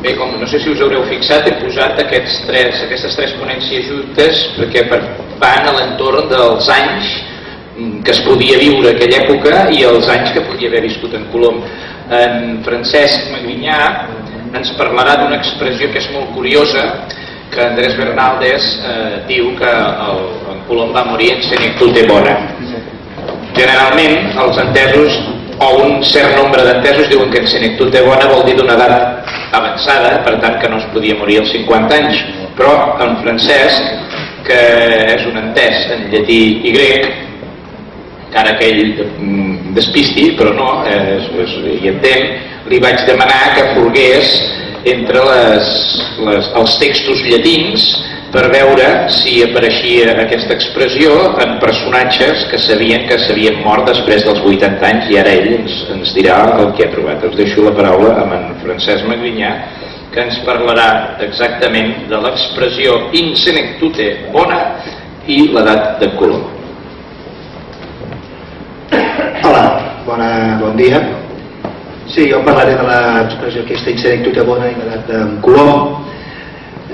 Bé, com no sé si us haureu fixat, he posat aquestes tres ponències juntes perquè van a l'entorn dels anys que es podia viure a aquella època i els anys que podia haver viscut en Colom. En Francesc Magrinyà ens parlarà d'una expressió que és molt curiosa, que Andrés Bernaldez diu que en Colom va morir en senectute bona. Generalment els entesos, o un cert nombre d'entesos, diuen que en senectute bona vol dir d'una edat avançada, per tant que no es podia morir als 50 anys, però en Francesc, que és un entès en llatí i grec, encara que ell despisti, però no, hi entén, li vaig demanar que furgués entre els textos llatins per veure si apareixia aquesta expressió en personatges que sabien que s'havien mort després dels 80 anys, i ara ell ens dirà el que ha trobat. Us deixo la paraula amb en Francesc Magrinyà, que ens parlarà exactament de l'expressió in senectute bona i l'edat de Colom. Hola, bon dia. Sí, jo parlaré de l'expressió aquesta in senectute bona i l'edat de Colom.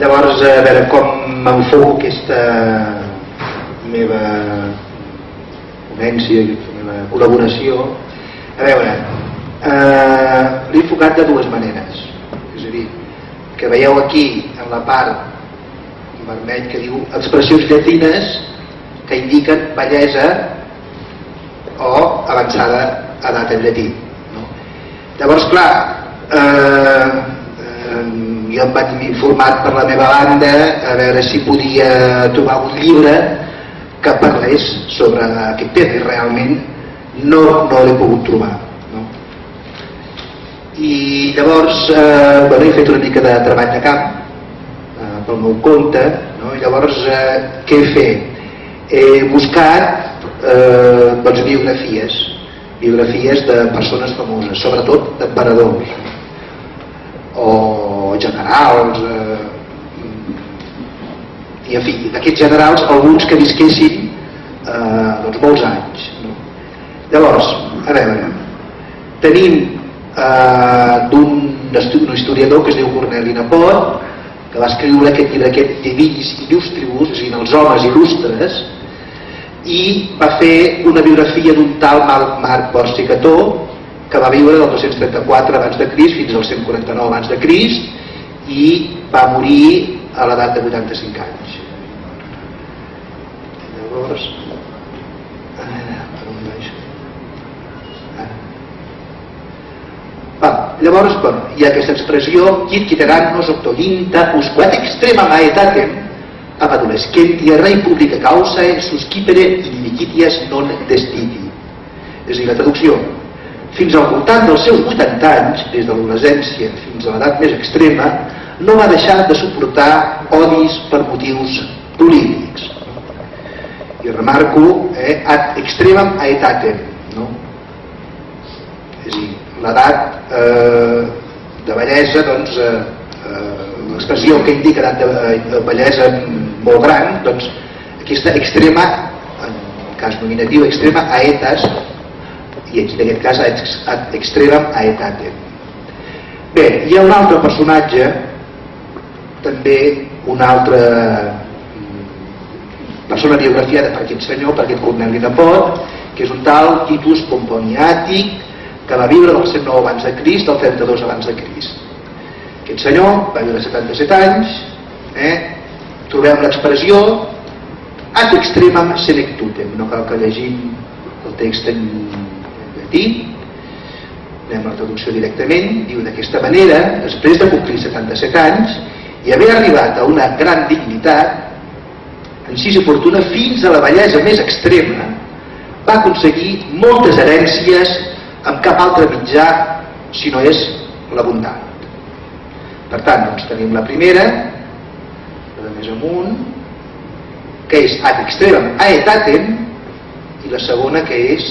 Llavors, a veure com m'enfoco aquesta meva ponència, aquesta meva col·laboració. A veure, l'he enfocat de dues maneres. És a dir, que veieu aquí, en la part vermell, que diu expressions llatines que indiquen bellesa o avançada edat en llatí. Llavors, clar, jo em vaig informat per la meva banda a veure si podia trobar un llibre que parlés sobre aquest tema, i realment no l'he pogut trobar. I llavors he fet una mica de treball de camp pel meu compte, i llavors què he fet? He buscat biografies de persones famoses, sobretot d'emperadors o generals, i en fi, d'aquests generals alguns que visquessin molts anys. Llavors, a veure, tenim d'un historiador que es diu Corneli Nepot, que va escriure aquest llibre, aquest De Viris Illustribus, és a dir, els homes il·lustres, i va fer una biografia d'un tal Marc Borci Cató, que va viure del 234 abans de Crist fins al 149 abans de Crist, i va morir a l'edat de 85 anys. Llavors, llavors, hi ha aquesta expressió quid quiterannos octoginta usquat extrema maetatem ab adolescentia rei publica causae suscipere inimicitias non destiti. És a dir, la traducció: fins al voltant dels seus 80 anys, des de l'adolescència fins a l'edat més extrema, no va deixar de suportar odis per motius polítics. I remarco ad extremam aetatem, no? És a dir, l'edat de bellesa, doncs, l'expressió que indica edat de bellesa molt gran, doncs, aquesta extrema, en el cas nominatiu, extrema aetas, i aquí en aquest cas ad extremam aetatem. Bé, hi ha un altre personatge, també una altra persona biografiada per aquest senyor, per aquest Corneli Nepot, que és un tal Titus Pomponiàtic, que va viure del 109 abans de Crist al 32 abans de Crist. Aquest senyor va viure 77 anys, trobem l'expressió ad extremam senectutem, no cal que llegim el text en llatí, anem a la traducció directament, diu d'aquesta manera: després de complir 77 anys i haver arribat a una gran dignitat, encís i fortuna, fins a la bellesa més extrema, va aconseguir moltes herències amb cap altre mitjà si no és la bondat. Per tant, doncs, tenim la primera, la de més amunt, que és ad extremam aetatem, i la segona, que és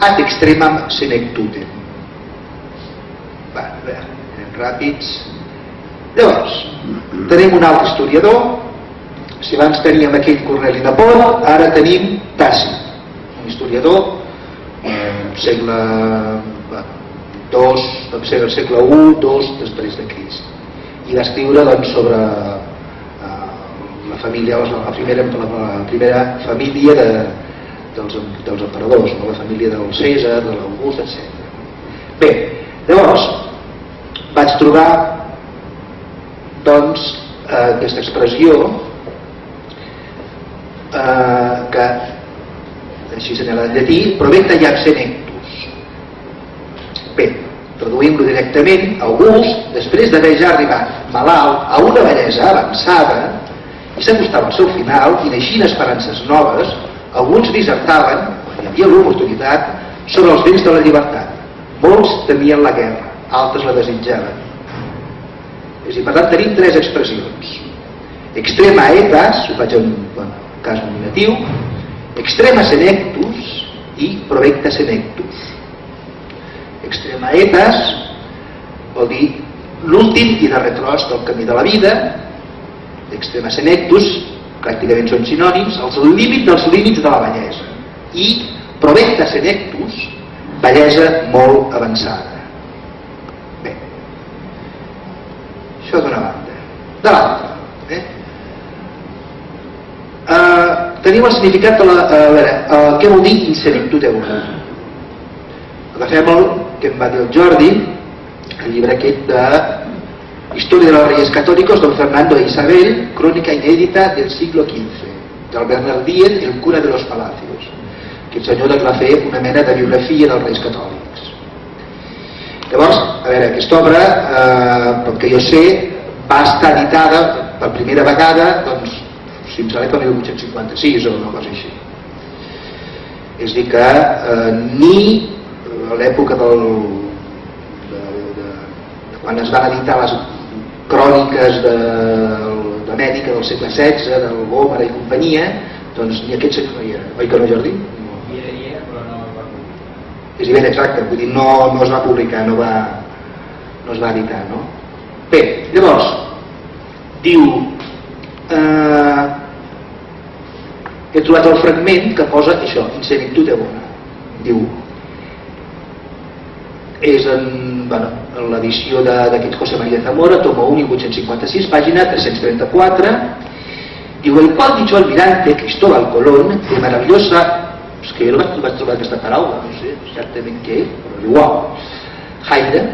ad extremam senectutem. Va, a veure, anem ràpids. Llavors, tenim un altre historiador. Si abans teníem aquell Corneli Nepot, ara tenim Tàcit, un historiador segle II, segle I, II després de Crist. i va escriure doncs, sobre la família, la primera família dels emperadors, la família del Cèsar, de l'August, etc. Bé, llavors vaig trobar doncs aquesta expressió que així senyala en llatí, provecta iam senectus. Bé, traduïm-lo directament. August, després d'haver ja arribat malalt a una bellesa avançada i s'acostava al seu final i naixint esperances noves, alguns dissertaven, quan hi havia l'oportunitat, sobre els béns de la llibertat. Molts temien la guerra, altres la desitjaven. És a dir, per tant, tenim tres expressions. Extrema aetas, ho faig en cas nominatiu, extrema senectus i provecta senectus. Extrema aetas vol dir l'últim i darrer tros del camí de la vida. Extrema senectus pràcticament són sinònims, els límits dels límits de la bellesa. I provecta senectus, bellesa molt avançada. Bé, això d'una banda. De l'altra, tenim el significat de què vol dir insenectute bona. Agafem el que em va dir el Jordi, el llibre aquest de Historia de los Reyes Católicos, don Fernando de Isabel, crónica inédita del siglo XV, del Bernard Díez, el cura de los Palacios, que el senyor va fer una mena de biografia dels Reis Catòlics. Llavors, a veure, aquesta obra, pel que jo sé, va estar editada per primera vegada, doncs, si em sembla que el 1856 o una cosa així. És a dir que ni a l'època quan es van editar les cròniques d'Amèrica del segle XVI, del Gómara i companyia, doncs ni aquest senyor no hi era. Oi que no, Jordi? Hi era, però no va publicar. És ben exacte, vull dir, no es va publicar, no es va editar, no? Bé, llavors, diu... he trobat el fragment que posa això, insenectute bona. Diu... és en l'edició d'aquest José María Zamora, tomo 1, 1856, pàgina 334, diu, el qual dicho almirante Cristóbal Colón, de maravillosa, és que jo no vaig trobar aquesta paraula, no sé exactament què, però igual, Haida,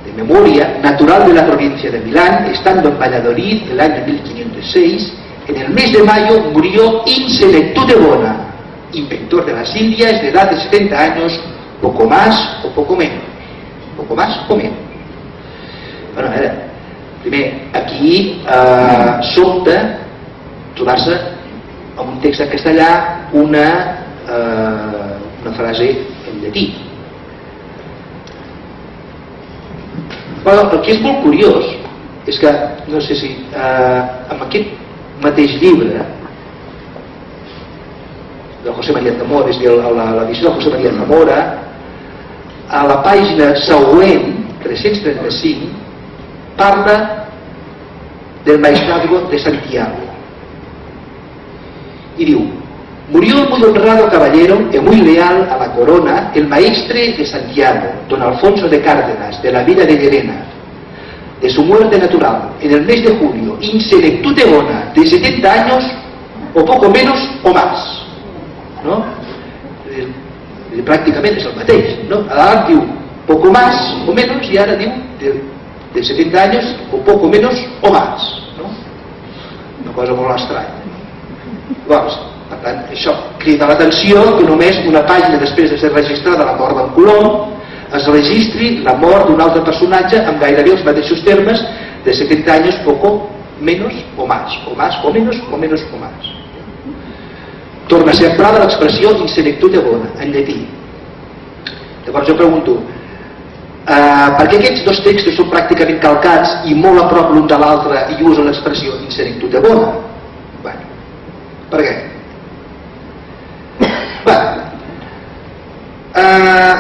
de memoria, natural de la provincia de Milán, estando en Valladolid el año 1506, en el mes de mayo murió insenectute bona, inventor de las Indias, de edad de 70 años, poco más o poco menos. Poco más o menos. Bueno, a veure, primer, aquí sobta trobar-se en un text en castellà una frase en llatí. Però el que és molt curiós és que, no sé si en aquest mateix llibre de José María Zamora, és a dir, l'edició de José María Zamora, a la pàgina següent, 335, parla del maestrazgo de Santiago. Y diu, murió muy honrado caballero y muy leal a la corona el maestre de Santiago, don Alfonso de Cárdenas, de la villa de Llerena, de su muerte natural, en el mes de julio, insenectute bona, de 70 años, o poco menos o más. ¿No? Pràcticament és el mateix, no? A dalt diu poco más o menos i ara diu de 70 anys o poco menos o más, no? Una cosa molt estranya. Llavors, per tant, això crida l'atenció que només una pàgina després de ser registrada la mort d'en Colom es registri la mort d'un altre personatge amb gairebé els mateixos termes de 70 anys poco menos o más, o más o menos o menos o más. Torna a ser emprada l'expressió insenectute bona, en llatí. Llavors jo pregunto, per què aquests dos textos són pràcticament calcats i molt a prop l'un de l'altre i usen l'expressió insenectute bona? Bueno, per què?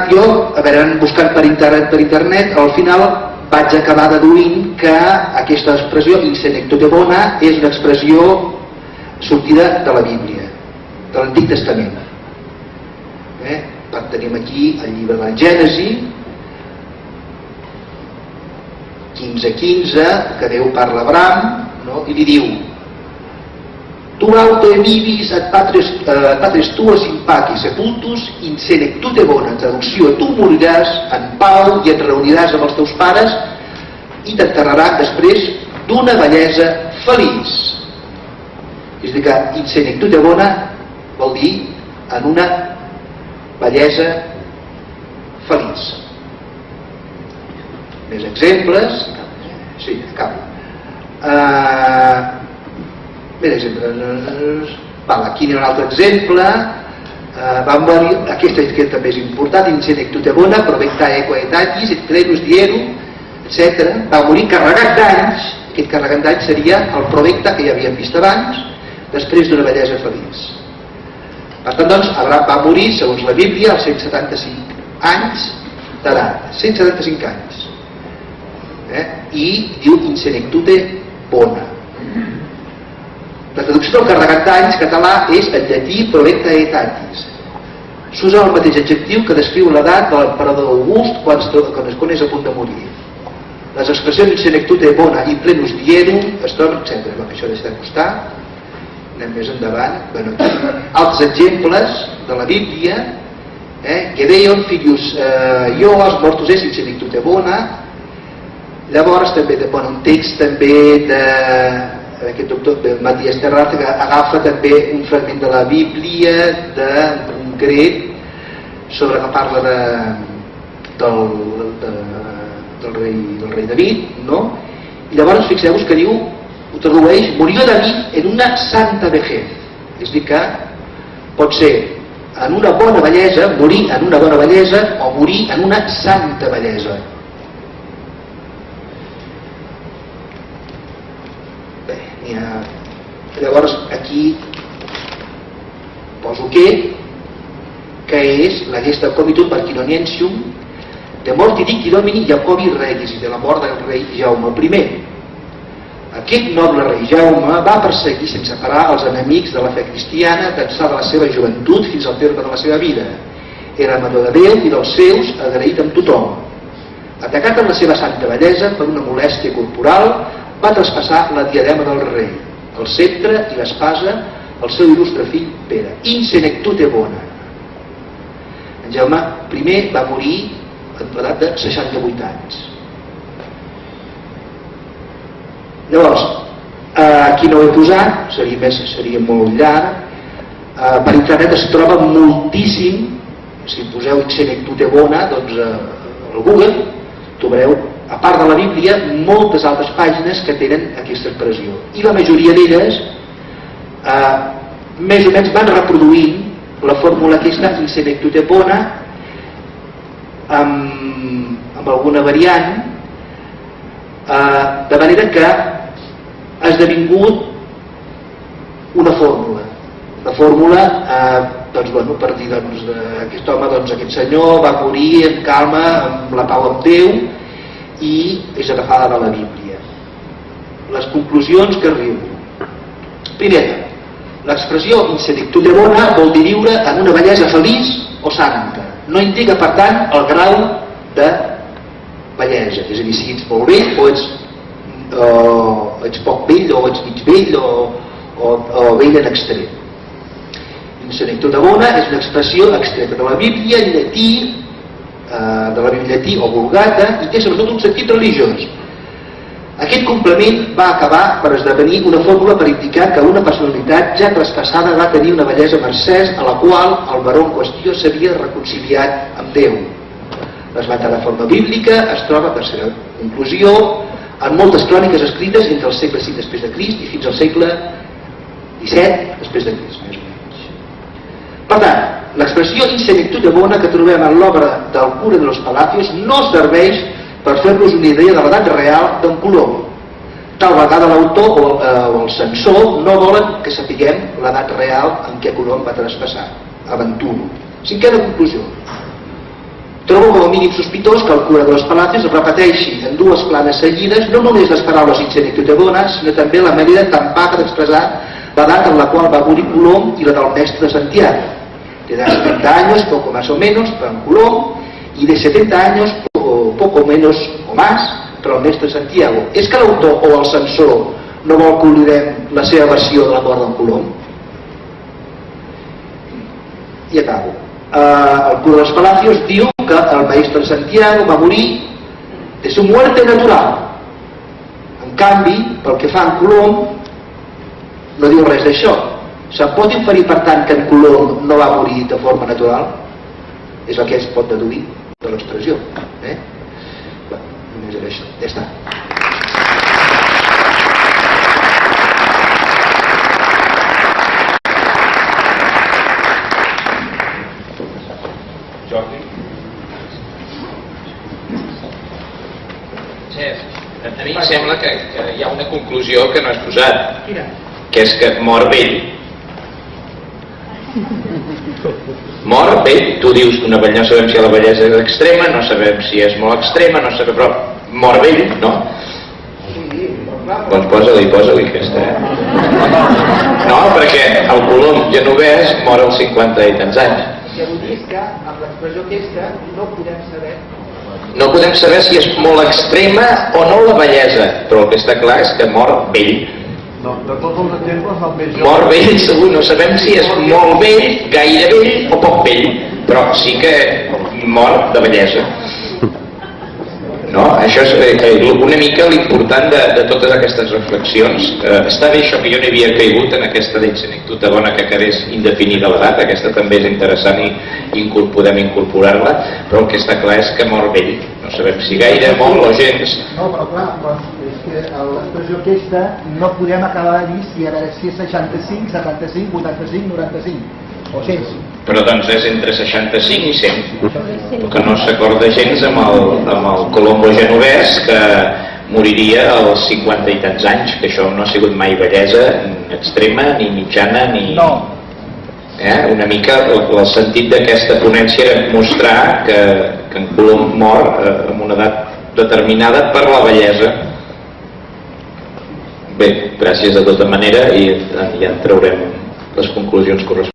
Jo, a veure, buscant per internet, al final vaig acabar deduint que aquesta expressió insenectute bona és una expressió sortida de la Bíblia, de l'Antic Testament. Tenim aquí el llibre del Gènesi, 15:15, que Déu parla a Abraham, no? I li diu: tu aute vivis et patres tuos in pacis sepultus in senectute bona, traducció, tu moriràs en pau i et reuniràs amb els teus pares i t'enterraran després d'una vellesa feliç. És a dir, que in senectute bona vol dir en una vellesa feliç. Més exemples? Sí, acabo. Més exemples. Aquí hi ha un altre exemple. Va morir, aquest també és important, in senectute bona, provecta equa etatis, et plenus dierum, etc. Va morir carregat d'anys. Aquest carregat d'anys seria el provecta que ja havíem vist abans, després d'una vellesa feliç. Per tant, doncs, Abraham va morir, segons la Bíblia, als 175 anys d'edat. 175 anys. I diu in senectute bona. La traducció del carregat d'anys català és en llatí provecta etatis. S'usa el mateix adjectiu que descriu l'edat de l'emperador August quan és a punt de morir. Les expressions in senectute bona i plenus dierum es troben, etc. Això deixa de costar. Anem més endavant. Altres exemples de la Bíblia: Gedeon filius Joas mortus est in senectute bona. Llavors també un text també d'aquest doctor Matías Terrata, que agafa també un fragment de la Bíblia d'un grec sobre que parla del rei David, no? I llavors fixeu-vos que diu, ho tradueix: murió David en una santa vejez. És a dir, que pot ser en una bona bellesa, morir en una bona bellesa, o morir en una santa bellesa. Llavors aquí poso que és la gesta comitum parquinoniensium de morti dicti domini Jacobi regis, i de la mort del rei Jaume I. Aquest noble rei Jaume va perseguir sense parar els enemics de la fe cristiana d'ençà de la seva joventut fins al terme de la seva vida. Era amador de Déu i dels seus, agraït amb tothom. Atacat en la seva santa bellesa per una molèstia corporal, va traspassar la diadema del rei, el sceptre i l'espasa al seu il·lustre fill Pere. In senectute bona. En Jaume I va morir a l'edat de 68 anys. Llavors, aquí no ho he posat, seria molt llarg. Per internet es troba moltíssim. Si poseu in senectute bona, doncs al Google trobareu, a part de la Bíblia, moltes altres pàgines que tenen aquesta expressió. I la majoria d'elles més o menys van reproduint la fórmula aquesta in senectute bona amb alguna variant, de manera que ha esdevingut una fórmula. La fórmula, per dir, aquest home, aquest senyor va morir en calma, amb la pau amb Déu, i és agafada de la Bíblia. Les conclusions que arribo. Primera, l'expressió in senectute bona vol dir viure en una bellesa feliç o santa. No indica, per tant, el grau de bellesa. És a dir, si ets molt vell o ets poc vell o ets mig vell o vell en extrem. In senectute bona és una expressió extreta de la Bíblia en llatí, o vulgata, i té sobretot un sentit religiós. Aquest complement va acabar per esdevenir una fórmula per indicar que una personalitat ja traspassada va tenir una bellesa mercès a la qual el baró en qüestió s'havia reconciliat amb Déu. L'esmentada reforma bíblica es troba, tercera conclusió, en moltes cròniques escrites entre el segle V després de Crist i fins al segle XVII després de Crist, més o menys. Per tant, l'expressió in senectute bona que trobem en l'obra del cura de los Palacios no serveix per fer-nos una idea de l'edat real d'en Colom. Tal vegada l'autor o el censor no volen que sapiguem l'edat real en què Colom va traspassar. Aventuro. Cinquena conclusió. Trobo com a mínim sospitós que el cura de los Palacios repeteixi en dues planes seguides no només les paraules in senectute bona, sinó també la manera tan vaga d'expressar l'edat en la qual va morir Colom i la del mestre de Santiago. De 70 años, poco más o menos, para Colom, y de 70 años, poco menos o más, però el mestre Santiago. És que l'autor o el censor no vol que oblidem la seva versió de la mort d'en Colom? I acabo. El Cura de los Palacios diu que el maestro Santiago va morir de su muerte natural. En canvi, pel que fa en Colom, no diu res d'això. Se'n pot inferir, per tant, que en Colom no va morir de forma natural? És el que es pot deduir de l'expressió. Només era això. Ja està. A mi em sembla que hi ha una conclusió que no has posat, que és que mor vell. Mor vell, tu dius que no sabem si la bellesa és extrema, no sabem si és molt extrema, no sabem, però mor vell, no? Doncs posa-li aquesta, No, perquè el Colom genovès mor als 50 i tants anys. El que vull dir és que amb l'expressió aquesta no podem saber. No podem saber si és molt extrema o no la bellesa, però el que està clar és que mor vell. No, de tots els exemples, el més jove... Mor vell, segur, no sabem si és molt vell, gaire vell o poc vell, però sí que mor de bellesa. No? Això és una mica l'important de totes aquestes reflexions. Està bé això que jo no havia caigut en aquesta anècdota bona que quedés indefinida l'edat, aquesta també és interessant i podem incorporar-la, però el que està clar és que mor vell. No sabem si gaire, molt o gens. No, però clar, és que l'expressió aquesta no podem acabar de dir si és 65, 75, 85, 95 o 100. Però doncs és entre 65 i 100. El que no s'acorda gens amb el Colombo genovès, que moriria als 50 i tants anys, que això no ha sigut mai bellesa extrema, ni mitjana, ni... No. Una mica el sentit d'aquesta ponència era mostrar que en Colom mor amb una edat determinada per la bellesa. Bé, gràcies de tota manera i ja en traurem les conclusions corresponents.